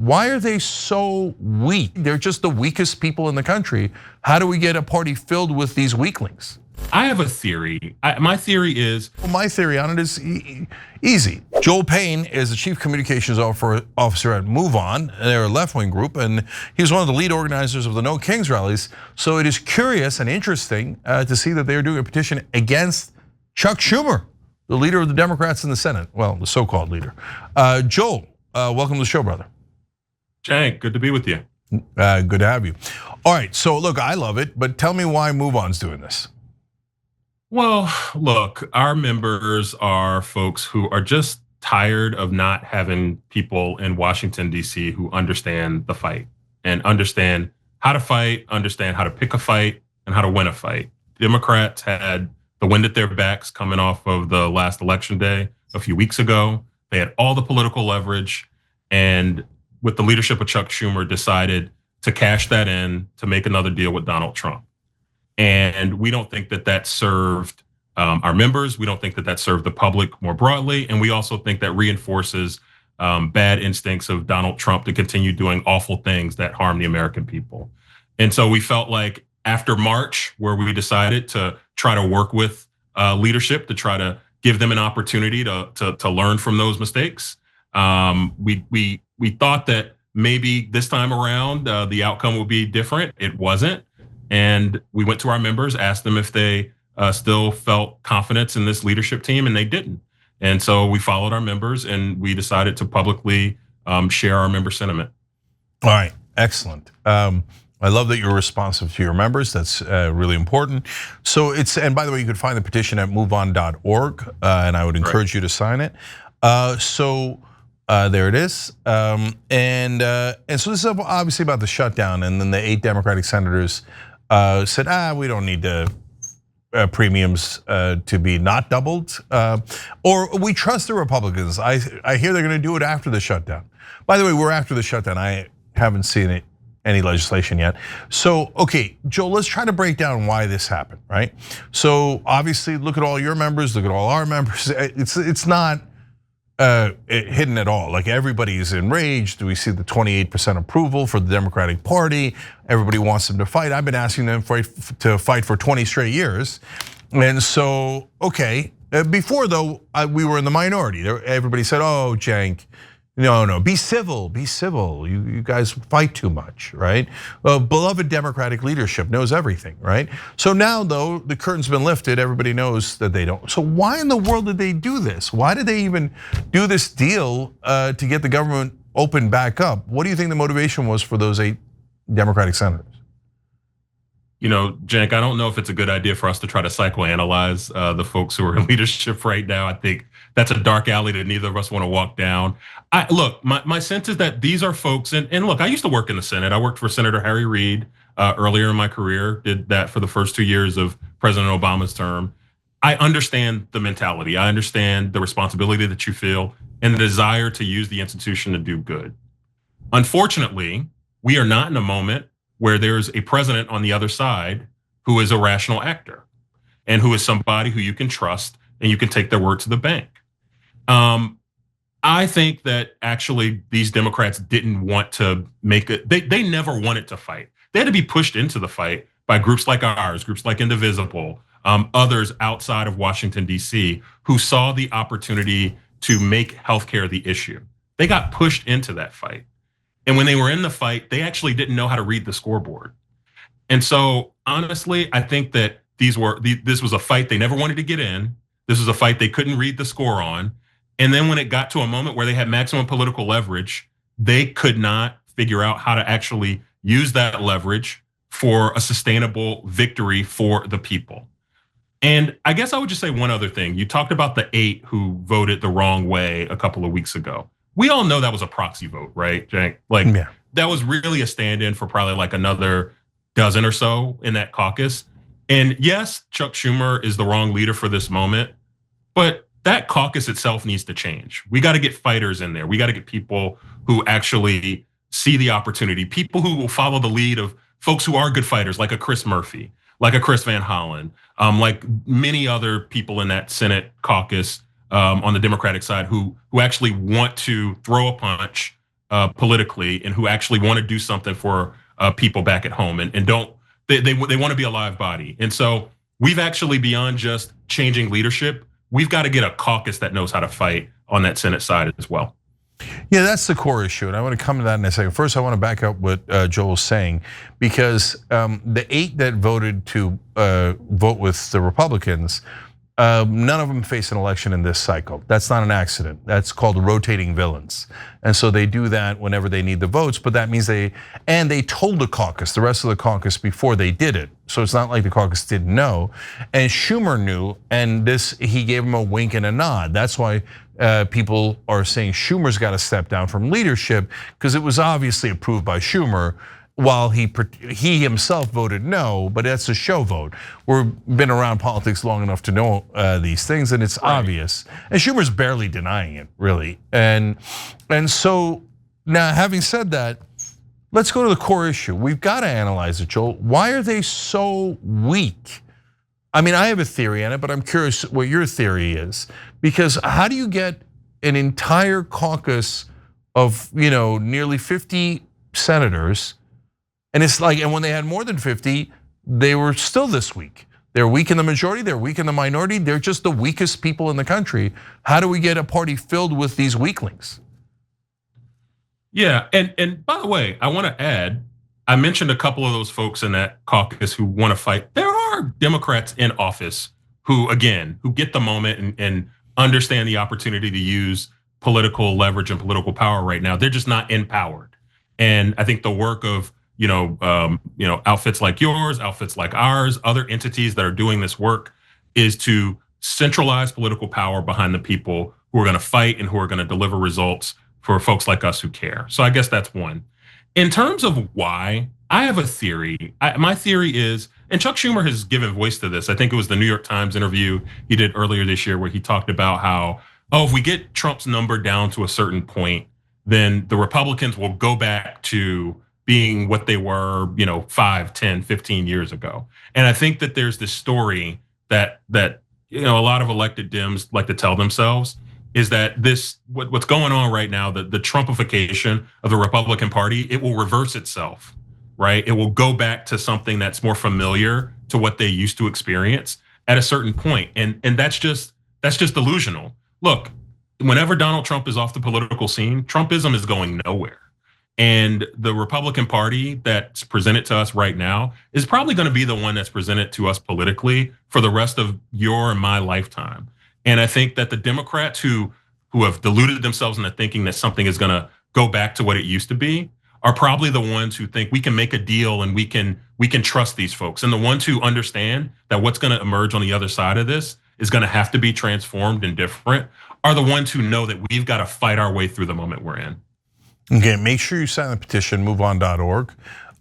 Why are they so weak? They're just the weakest people in the country. How do we get a party filled with these weaklings? I have a theory. My theory is... Well, my theory on it is easy. Joel Payne is the chief communications officer at MoveOn. They're a left-wing group, and he was one of the lead organizers of the No Kings rallies. So it is curious and interesting to see that they're doing a petition against Chuck Schumer, the leader of the Democrats in the Senate. Well, the so-called leader. Joel, welcome to the show, brother. Cenk, good to be with you. Good to have you. All right, so look, I love it, but tell me why MoveOn's doing this. Well, look, our members are folks who are just tired of not having people in Washington, D.C. who understand the fight and understand how to fight, understand how to pick a fight, and how to win a fight. Democrats had the wind at their backs coming off of the last election day a few weeks ago. They had all the political leverage, and with the leadership of Chuck Schumer, decided to cash that in to make another deal with Donald Trump. And we don't think that that served our members. We don't think that that served the public more broadly. And we also think that reinforces bad instincts of Donald Trump to continue doing awful things that harm the American people. And so we felt like after March, where we decided to try to work with leadership to try to give them an opportunity to learn from those mistakes, we thought that maybe this time around the outcome would be different. It wasn't. And we went to our members, asked them if they still felt confidence in this leadership team, and they didn't. And so we followed our members, and we decided to publicly share our member sentiment. All right, excellent. I love that you're responsive to your members. That's really important. So and by the way, you could find the petition at moveon.org, and I would encourage you to sign it. So there it is. And so this is obviously about the shutdown, and then the 8 Democratic senators said, we don't need the premiums to be not doubled, or we trust the Republicans. I hear they're going to do it after the shutdown. By the way, we're after the shutdown. I haven't seen any legislation yet. So, okay, Joel, let's try to break down why this happened, right? So obviously, look at all your members, look at all our members. It's not hidden at all. Like, everybody is enraged. We see the 28% approval for the Democratic Party. Everybody wants them to fight. I've been asking them to fight for 20 straight years. And so, okay, before though, we were in the minority. Everybody said, oh, Cenk, no, be civil, be civil. You guys fight too much, right? Beloved Democratic leadership knows everything, right? So now though, the curtain's been lifted, everybody knows that they don't. So why in the world did they do this? Why did they even do this deal to get the government opened back up? What do you think the motivation was for those 8 Democratic senators? Cenk, I don't know if it's a good idea for us to try to psychoanalyze the folks who are in leadership right now. I think that's a dark alley that neither of us want to walk down. Look, my sense is that these are folks, and look, I used to work in the Senate. I worked for Senator Harry Reid earlier in my career, did that for the first 2 years of President Obama's term. I understand the mentality. I understand the responsibility that you feel and the desire to use the institution to do good. Unfortunately, we are not in a moment where there's a president on the other side who is a rational actor and who is somebody who you can trust and you can take their word to the bank. I think that actually these Democrats didn't want to make it, they never wanted to fight. They had to be pushed into the fight by groups like ours, groups like Indivisible, others outside of Washington, D.C., who saw the opportunity to make healthcare the issue. They got pushed into that fight. And when they were in the fight, they actually didn't know how to read the scoreboard. And so honestly, I think that this was a fight they never wanted to get in. This was a fight they couldn't read the score on. And then when it got to a moment where they had maximum political leverage, they could not figure out how to actually use that leverage for a sustainable victory for the people. And I guess I would just say one other thing. You talked about the 8 who voted the wrong way a couple of weeks ago. We all know that was a proxy vote, right, Cenk? Like, yeah. That was really a stand-in for probably like another dozen or so in that caucus. And yes, Chuck Schumer is the wrong leader for this moment, but that caucus itself needs to change. We got to get fighters in there. We got to get people who actually see the opportunity, people who will follow the lead of folks who are good fighters, like a Chris Murphy, like a Chris Van Hollen, like many other people in that Senate caucus on the Democratic side who actually want to throw a punch, politically and who actually want to do something for people back at home and don't they want to be a live body. And so we've actually, beyond just changing leadership, we've got to get a caucus that knows how to fight on that Senate side as well. Yeah, that's the core issue, and I want to come to that in a second. First, I want to back up what Joel's saying, because the 8 that voted to vote with the Republicans, none of them face an election in this cycle. That's not an accident. That's called rotating villains. And so they do that whenever they need the votes, but that means they told the caucus, the rest of the caucus, before they did it. So it's not like the caucus didn't know. And Schumer knew, and he gave him a wink and a nod. That's why people are saying Schumer's got to step down from leadership, because it was obviously approved by Schumer, while he himself voted no, but that's a show vote. We've been around politics long enough to know these things, and it's obvious. And Schumer's barely denying it, really. And so now, having said that, let's go to the core issue. We've got to analyze it, Joel. Why are they so weak? I mean, I have a theory on it, but I'm curious what your theory is. Because how do you get an entire caucus of nearly 50 senators? And it's like, and when they had more than 50, they were still this weak. They're weak in the majority, they're weak in the minority, they're just the weakest people in the country. How do we get a party filled with these weaklings? Yeah, and by the way, I want to add, I mentioned a couple of those folks in that caucus who want to fight. There are Democrats in office who get the moment and understand the opportunity to use political leverage and political power right now. They're just not empowered. And I think the work of outfits like yours, outfits like ours, other entities that are doing this work is to centralize political power behind the people who are going to fight and who are going to deliver results for folks like us who care. So I guess that's one. In terms of why, I have a theory. My theory is, and Chuck Schumer has given voice to this. I think it was the New York Times interview he did earlier this year where he talked about how, if we get Trump's number down to a certain point, then the Republicans will go back to being what they were, 5, 10, 15 years ago. And I think that there's this story that a lot of elected Dems like to tell themselves, is that what's going on right now, the Trumpification of the Republican Party, it will reverse itself, right? It will go back to something that's more familiar to what they used to experience at a certain point. And that's just delusional. Look, whenever Donald Trump is off the political scene, Trumpism is going nowhere. And the Republican Party that's presented to us right now is probably going to be the one that's presented to us politically for the rest of your and my lifetime. And I think that the Democrats who have deluded themselves into thinking that something is going to go back to what it used to be are probably the ones who think we can make a deal and we can trust these folks. And the ones who understand that what's going to emerge on the other side of this is going to have to be transformed and different are the ones who know that we've got to fight our way through the moment we're in. Okay, make sure you sign the petition, MoveOn.org.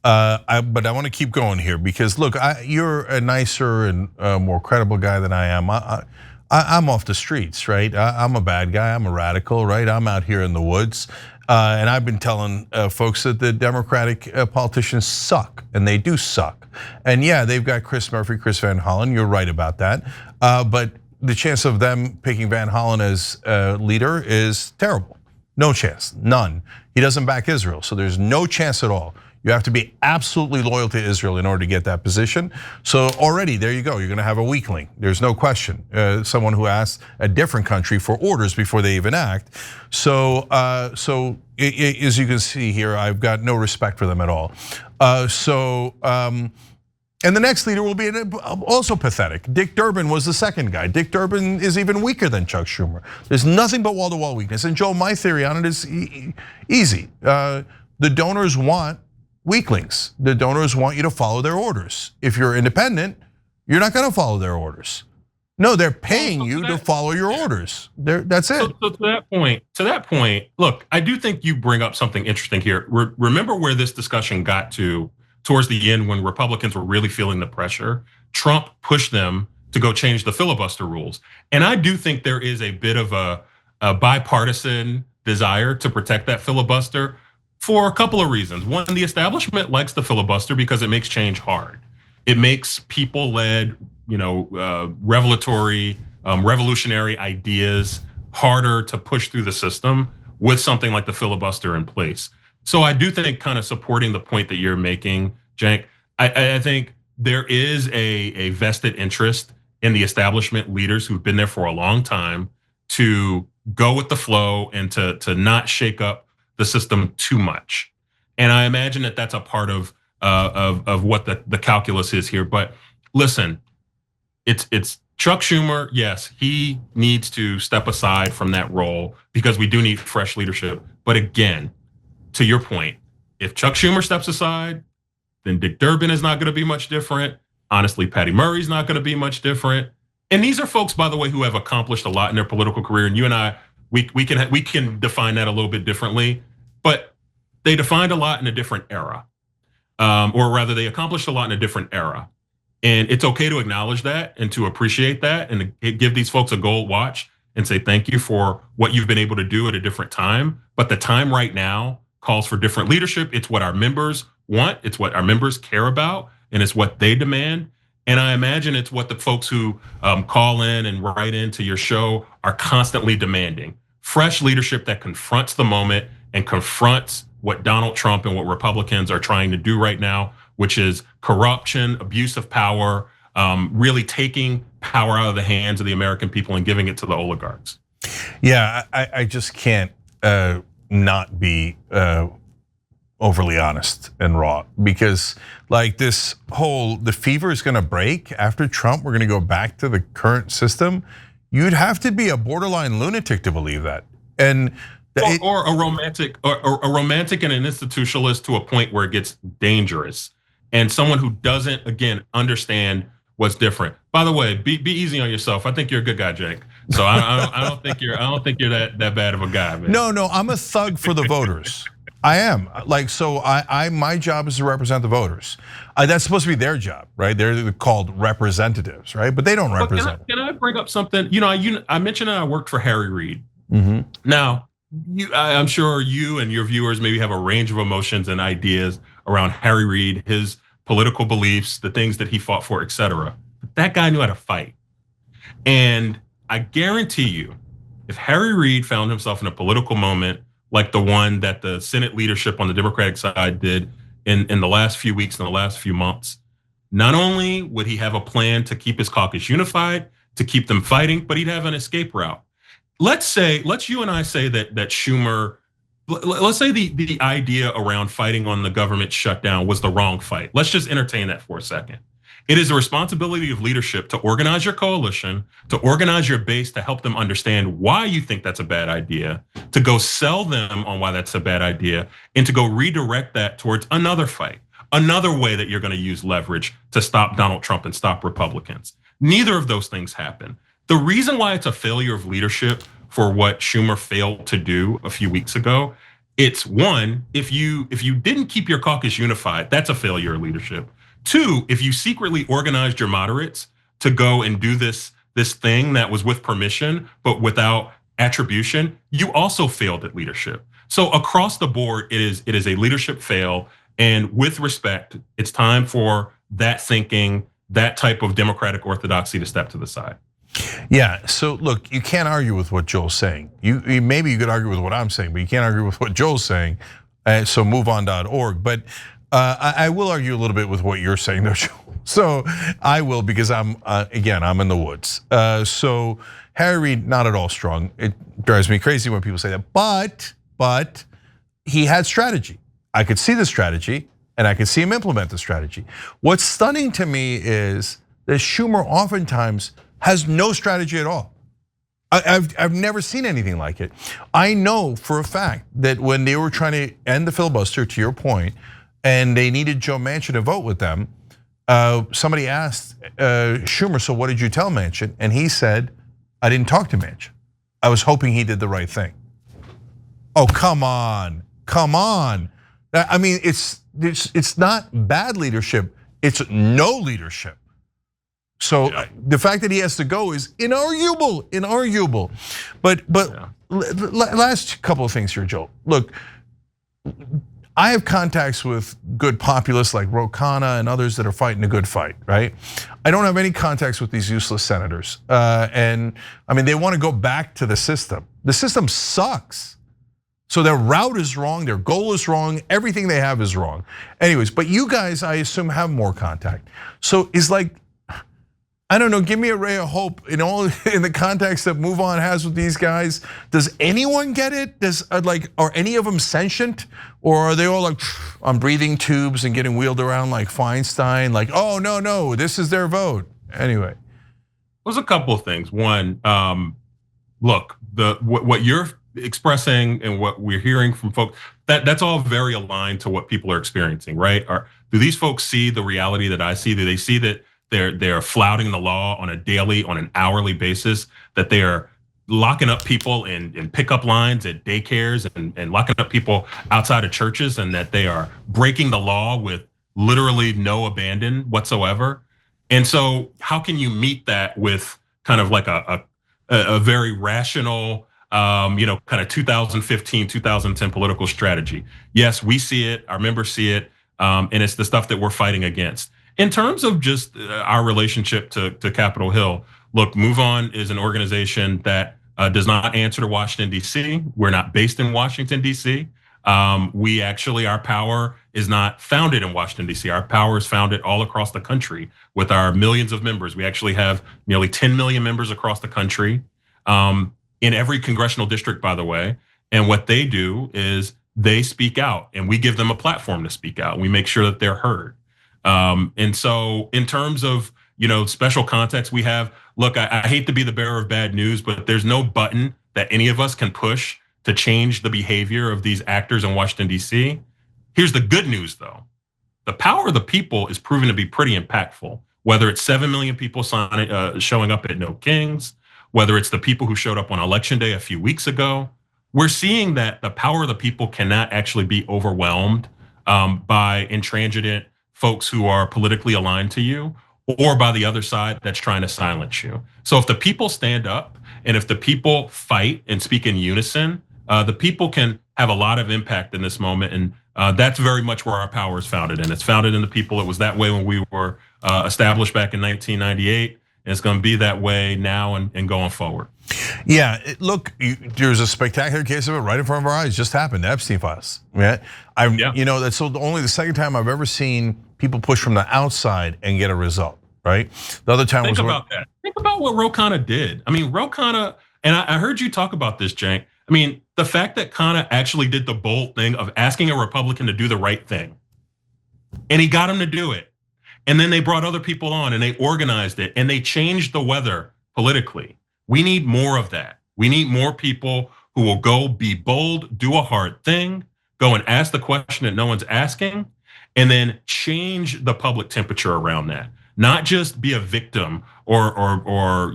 But I want to keep going here because look, you're a nicer and more credible guy than I am. I'm off the streets, right? I'm a bad guy. I'm a radical, right? I'm out here in the woods, and I've been telling folks that the Democratic politicians suck, and they do suck. And yeah, they've got Chris Murphy, Chris Van Hollen. You're right about that. But the chance of them picking Van Hollen as leader is terrible. No chance, none. He doesn't back Israel, so there's no chance at all. You have to be absolutely loyal to Israel in order to get that position. So already, there you go, you're gonna have a weakling. There's no question. Someone who asks a different country for orders before they even act. So as you can see here, I've got no respect for them at all. And the next leader will be also pathetic. Dick Durbin was the second guy. Dick Durbin is even weaker than Chuck Schumer. There's nothing but wall-to-wall weakness. And Joe, my theory on it is easy. The donors want weaklings. The donors want you to follow their orders. If you're independent, you're not gonna follow their orders. No, they're paying you to follow your orders. That's it. So to that point, look, I do think you bring up something interesting here. Remember where this discussion got to towards the end when Republicans were really feeling the pressure. Trump pushed them to go change the filibuster rules. And I do think there is a bit of a bipartisan desire to protect that filibuster for a couple of reasons. One, the establishment likes the filibuster because it makes change hard. It makes people-led, revolutionary ideas harder to push through the system with something like the filibuster in place. So I do think, kind of supporting the point that you're making, Cenk, I think there is a vested interest in the establishment leaders who've been there for a long time to go with the flow and to not shake up the system too much. And I imagine that that's a part of what the calculus is here. But listen, it's Chuck Schumer. Yes, he needs to step aside from that role because we do need fresh leadership. But again, to your point, if Chuck Schumer steps aside, then Dick Durbin is not going to be much different. Honestly, Patty Murray's not going to be much different. And these are folks, by the way, who have accomplished a lot in their political career. And you and I, we can define that a little bit differently, but they defined a lot in a different era, or rather, they accomplished a lot in a different era. And it's okay to acknowledge that and to appreciate that and to give these folks a gold watch and say thank you for what you've been able to do at a different time. But the time right now calls for different leadership. It's what our members want. It's what our members care about, and it's what they demand. And I imagine it's what the folks who call in and write into your show are constantly demanding. Fresh leadership that confronts the moment and confronts what Donald Trump and what Republicans are trying to do right now, which is corruption, abuse of power, really taking power out of the hands of the American people and giving it to the oligarchs. Yeah, I just can't not be overly honest and raw, because like this whole, the fever is gonna break after Trump, we're gonna go back to the current system. You'd have to be a borderline lunatic to believe that. And or a romantic and an institutionalist to a point where it gets dangerous, and someone who doesn't, again, understand what's different. By the way, be easy on yourself. I think you're a good guy, Jake. So I don't think you're that bad of a guy, man. No, I'm a thug for the voters. I am. Like, so my job is to represent the voters. That's supposed to be their job, right? They're called representatives, right? But they don't represent. Can I bring up something? I mentioned that I worked for Harry Reid. Now, I'm sure you and your viewers maybe have a range of emotions and ideas around Harry Reid, his political beliefs, the things that he fought for, et cetera. But that guy knew how to fight. And I guarantee you, if Harry Reid found himself in a political moment like the one that the Senate leadership on the Democratic side did in the last few weeks and the last few months, not only would he have a plan to keep his caucus unified, to keep them fighting, but he'd have an escape route. Let's you and I say that Schumer, let's say the idea around fighting on the government shutdown was the wrong fight. Let's just entertain that for a second. It is the responsibility of leadership to organize your coalition, to organize your base, to help them understand why you think that's a bad idea, to go sell them on why that's a bad idea, and to go redirect that towards another fight, another way that you're going to use leverage to stop Donald Trump and stop Republicans. Neither of those things happen. The reason why it's a failure of leadership for what Schumer failed to do a few weeks ago, it's one, if you didn't keep your caucus unified, that's a failure of leadership. Two, if you secretly organized your moderates to go and do this thing that was with permission but without attribution, you also failed at leadership. So across the board, it is a leadership fail. And with respect, it's time for that thinking, that type of democratic orthodoxy to step to the side. Yeah, so look, you can't argue with what Joel's saying. Maybe you could argue with what I'm saying, but you can't argue with what Joel's saying. So MoveOn.org. But I will argue a little bit with what you're saying, though, Joel. So I will, because I'm in the woods. So Harry Reid, not at all strong. It drives me crazy when people say that. But he had strategy. I could see the strategy, and I could see him implement the strategy. What's stunning to me is that Schumer oftentimes has no strategy at all. I've never seen anything like it. I know for a fact that when they were trying to end the filibuster, to your point, and they needed Joe Manchin to vote with them, somebody asked Schumer, so what did you tell Manchin? And he said, I didn't talk to Manchin. I was hoping he did the right thing. Oh, come on. I mean, it's not bad leadership, it's no leadership. So the fact that he has to go is inarguable. But last couple of things here, Joe. Look, I have contacts with good populists like Ro Khanna and others that are fighting a good fight, right? I don't have any contacts with these useless senators. And I mean, they want to go back to the system. The system sucks. So their route is wrong, their goal is wrong, everything they have is wrong. Anyways, but you guys, I assume, have more contact. So it's like, I don't know, give me a ray of hope in the context that MoveOn has with these guys. Does anyone get it? Are any of them sentient? Or are they all like on breathing tubes and getting wheeled around like Feinstein? Like, oh no, this is their vote. Anyway. There's a couple of things. One, look, what you're expressing and what we're hearing from folks, that's all very aligned to what people are experiencing, right? Do these folks see the reality that I see? Do they see that they're flouting the law on a daily, on an hourly basis, that they are locking up people in pickup lines at daycares and locking up people outside of churches, and that they are breaking the law with literally no abandon whatsoever? And so how can you meet that with kind of like a very rational, kind of 2015, 2010 political strategy? Yes, we see it, our members see it, and it's the stuff that we're fighting against. In terms of just our relationship to Capitol Hill, look, MoveOn is an organization that does not answer to Washington, D.C. We're not based in Washington, D.C. Our power is not founded in Washington, D.C. Our power is founded all across the country with our millions of members. We actually have nearly 10 million members across the country, in every congressional district, by the way. And what they do is they speak out, and we give them a platform to speak out. We make sure that they're heard. And so in terms of, special context we have, look, I hate to be the bearer of bad news, but there's no button that any of us can push to change the behavior of these actors in Washington, D.C. Here's the good news, though. The power of the people is proven to be pretty impactful, whether it's 7 million people showing up at No Kings, whether it's the people who showed up on Election Day a few weeks ago. We're seeing that the power of the people cannot actually be overwhelmed by intransigent folks who are politically aligned to you, or by the other side that's trying to silence you. So if the people stand up, and if the people fight and speak in unison, the people can have a lot of impact in this moment. And that's very much where our power is founded. And it's founded in the people. It was that way when we were established back in 1998. And it's going to be that way now and going forward. Yeah, look, there's a spectacular case of it right in front of our eyes. Just happened, the Epstein files. Right? That's only the second time I've ever seen people push from the outside and get a result. Right? The other time Think about that. Think about what Ro Khanna did. I mean, Ro Khanna, and I heard you talk about this, Cenk. I mean, the fact that Khanna actually did the bold thing of asking a Republican to do the right thing, and he got him to do it. And then they brought other people on and they organized it and they changed the weather politically. We need more of that. We need more people who will go be bold, do a hard thing, go and ask the question that no one's asking, and then change the public temperature around that. Not just be a victim or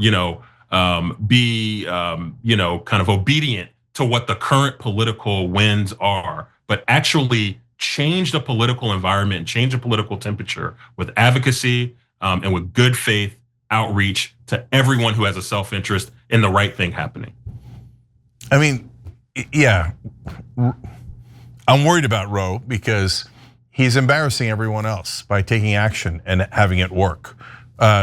be kind of obedient to what the current political winds are, but actually change the political environment, change the political temperature with advocacy and with good faith outreach to everyone who has a self-interest in the right thing happening. I mean, yeah, I'm worried about Ro because he's embarrassing everyone else by taking action and having it work.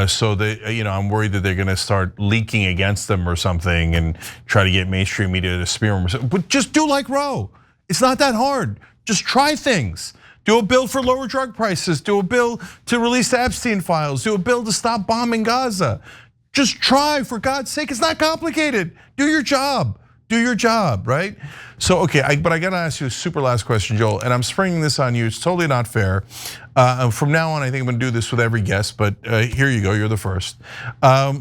So I'm worried that they're going to start leaking against them or something and try to get mainstream media to smear him. But just do like Ro. It's not that hard. Just try things. Do a bill for lower drug prices. Do a bill to release the Epstein files. Do a bill to stop bombing Gaza. Just try, for God's sake. It's not complicated. Do your job. Do your job, right? So, okay, but I gotta ask you a super last question, Joel, and I'm springing this on you. It's totally not fair. From now on, I think I'm gonna do this with every guest, but here you go, you're the first.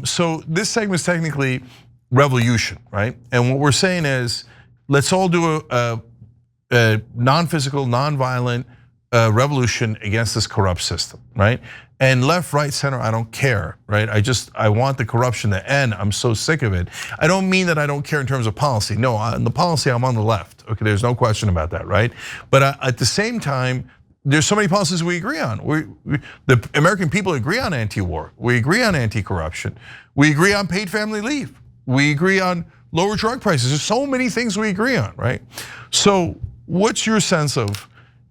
So this segment is technically revolution, right? And what we're saying is, let's all do a non-physical, non-violent revolution against this corrupt system, right? And left, right, center, I don't care, right? I want the corruption to end. I'm so sick of it. I don't mean that I don't care in terms of policy. No, on the policy, I'm on the left. Okay, there's no question about that, right? But at the same time, there's so many policies we agree on. The American people agree on anti-war. We agree on anti-corruption. We agree on paid family leave. We agree on lower drug prices. There's so many things we agree on, right? So what's your sense of,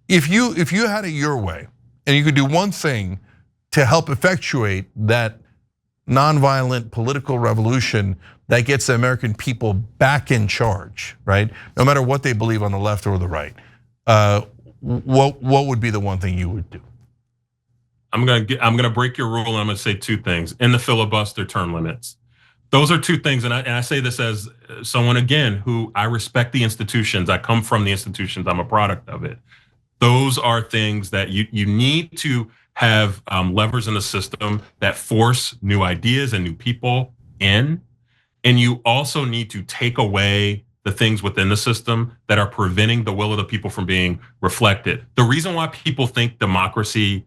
if you had it your way and you could do one thing to help effectuate that nonviolent political revolution that gets the American people back in charge, right? No matter what they believe on the left or the right, what would be the one thing you would do? I'm gonna break your rule, and I'm gonna say two things. In the filibuster, term limits. Those are two things, and I say this as someone, again, who I respect the institutions. I come from the institutions. I'm a product of it. Those are things that you need to have levers in the system that force new ideas and new people in. And you also need to take away the things within the system that are preventing the will of the people from being reflected. The reason why people think democracy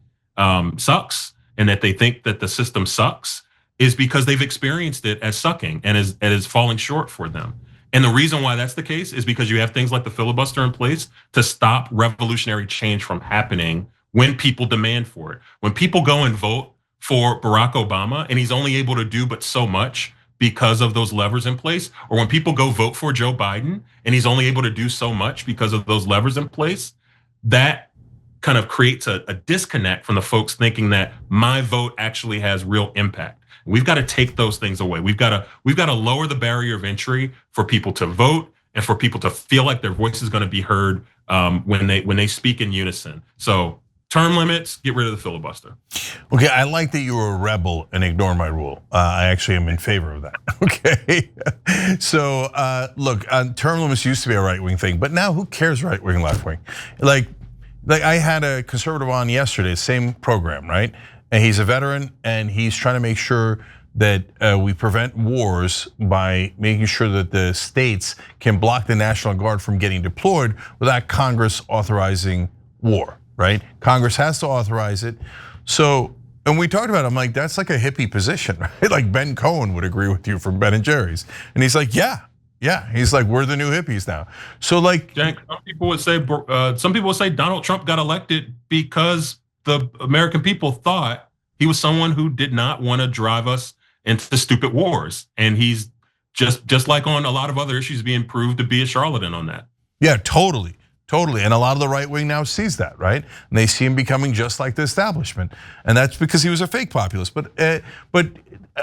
sucks and that they think that the system sucks is because they've experienced it as sucking and is falling short for them. And the reason why that's the case is because you have things like the filibuster in place to stop revolutionary change from happening when people demand for it. When people go and vote for Barack Obama and he's only able to do but so much because of those levers in place, or when people go vote for Joe Biden and he's only able to do so much because of those levers in place, that kind of creates a disconnect from the folks thinking that my vote actually has real impact. We've got to take those things away. We've got to lower the barrier of entry for people to vote and for people to feel like their voice is going to be heard when they speak in unison. So term limits, get rid of the filibuster. Okay, I like that you were a rebel and ignore my rule. I actually am in favor of that. Okay, so look, term limits used to be a right-wing thing, but now who cares right-wing, left-wing? Like I had a conservative on yesterday, same program, right? And he's a veteran, and he's trying to make sure that we prevent wars by making sure that the states can block the National Guard from getting deployed without Congress authorizing war, right? Congress has to authorize it. So, and we talked about it, I'm like, that's like a hippie position, right? Like Ben Cohen would agree with you from Ben and Jerry's. And he's like, yeah. He's like, we're the new hippies now. So like, Jack, some people would say Donald Trump got elected because the American people thought he was someone who did not want to drive us into stupid wars. And he's just like on a lot of other issues being proved to be a charlatan on that. Yeah, totally. And a lot of the right wing now sees that, right? And they see him becoming just like the establishment. And that's because he was a fake populist. But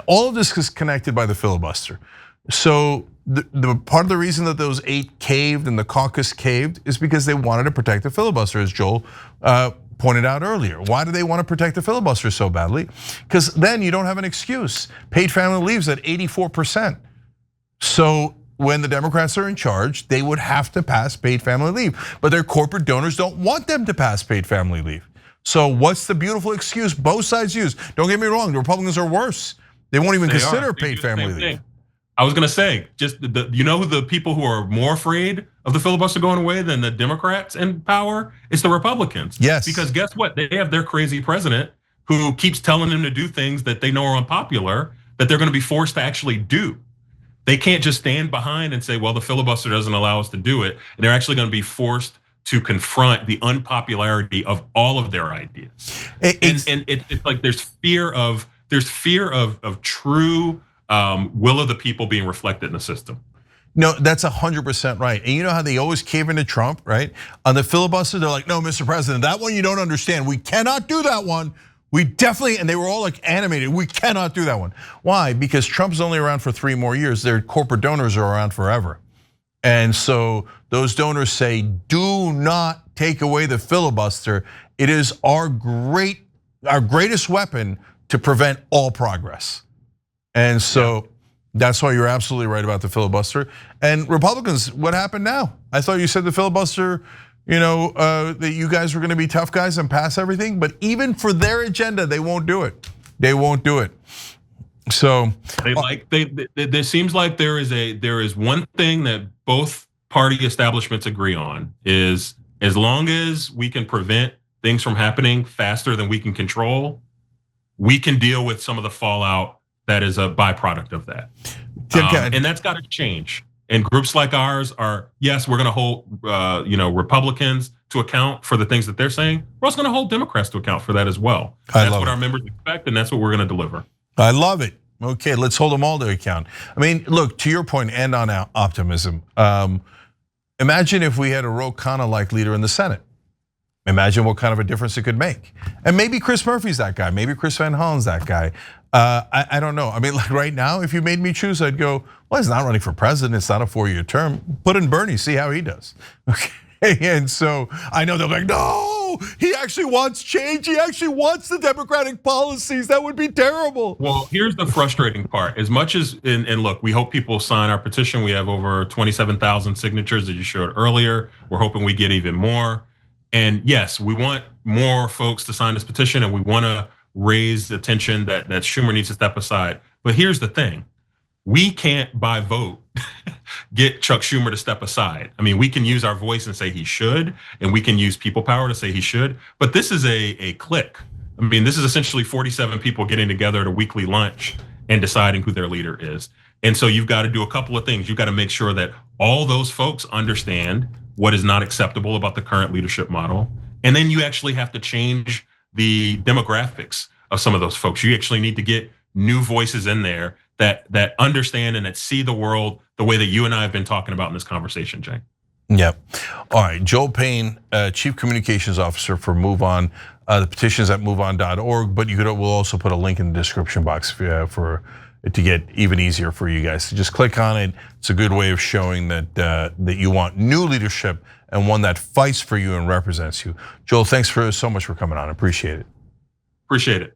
all of this is connected by the filibuster. So the part of the reason that those 8 caved and the caucus caved is because they wanted to protect the filibuster, as Joel pointed out earlier. Why do they want to protect the filibuster so badly? Because then you don't have an excuse. Paid family leave's at 84%. So when the Democrats are in charge, they would have to pass paid family leave. But their corporate donors don't want them to pass paid family leave. So what's the beautiful excuse both sides use? Don't get me wrong, the Republicans are worse. They won't even consider paid family leave. I was gonna say, just you know who the people who are more afraid of the filibuster going away than the Democrats in power? It's the Republicans. Yes. Because guess what? They have their crazy president who keeps telling them to do things that they know are unpopular, that they're gonna be forced to actually do. They can't just stand behind and say, well, the filibuster doesn't allow us to do it. And they're actually gonna be forced to confront the unpopularity of all of their ideas. It's like there's fear of true will of the people being reflected in the system. No, that's 100% right. And you know how they always cave into Trump, right? On the filibuster, they're like, no, Mr. President, that one you don't understand. We cannot do that one. We definitely, and they were all like animated, we cannot do that one. Why? Because Trump's only around for 3 more years. Their corporate donors are around forever. And so those donors say, do not take away the filibuster. It is our greatest weapon to prevent all progress. And so that's why you're absolutely right about the filibuster. And Republicans, what happened now? I thought you said the filibuster, that you guys were gonna be tough guys and pass everything, but even for their agenda, they won't do it. They won't do it. So there seems like there is one thing that both party establishments agree on is as long as we can prevent things from happening faster than we can control, we can deal with some of the fallout that is a byproduct of that. And that's got to change. And groups like ours are, yes, we're going to hold Republicans to account for the things that they're saying. We're also going to hold Democrats to account for that as well. That's what our members expect, and that's what we're going to deliver. I love it. Okay, let's hold them all to account. I mean, look, to your point, and on optimism, imagine if we had a Ro Khanna-like leader in the Senate. Imagine what kind of a difference it could make. And maybe Chris Murphy's that guy. Maybe Chris Van Hollen's that guy. I don't know. I mean, like right now, if you made me choose, I'd go, well, he's not running for president. It's not a 4-year term. Put in Bernie, see how he does. Okay. And so I know they're like, no, he actually wants change. He actually wants the Democratic policies. That would be terrible. Well, here's the frustrating part. As much as, and look, we hope people sign our petition. We have over 27,000 signatures that you showed earlier. We're hoping we get even more. And yes, we want more folks to sign this petition, and we want to raise the attention that Schumer needs to step aside. But here's the thing. We can't, by vote, get Chuck Schumer to step aside. I mean, we can use our voice and say he should, and we can use people power to say he should, but this is a clique. I mean, this is essentially 47 people getting together at a weekly lunch and deciding who their leader is. And so you've got to do a couple of things. You've got to make sure that all those folks understand what is not acceptable about the current leadership model. And then you actually have to change the demographics of some of those folks. You actually need to get new voices in there that understand and that see the world the way that you and I have been talking about in this conversation, Jay. Yep. All right, Joel Payne, Chief Communications Officer for MoveOn. The petition's at MoveOn.org, but we'll also put a link in the description box for it to get even easier for you guys. So just click on it. It's a good way of showing that you want new leadership and one that fights for you and represents you. Joel, thanks so much for coming on. Appreciate it. Appreciate it.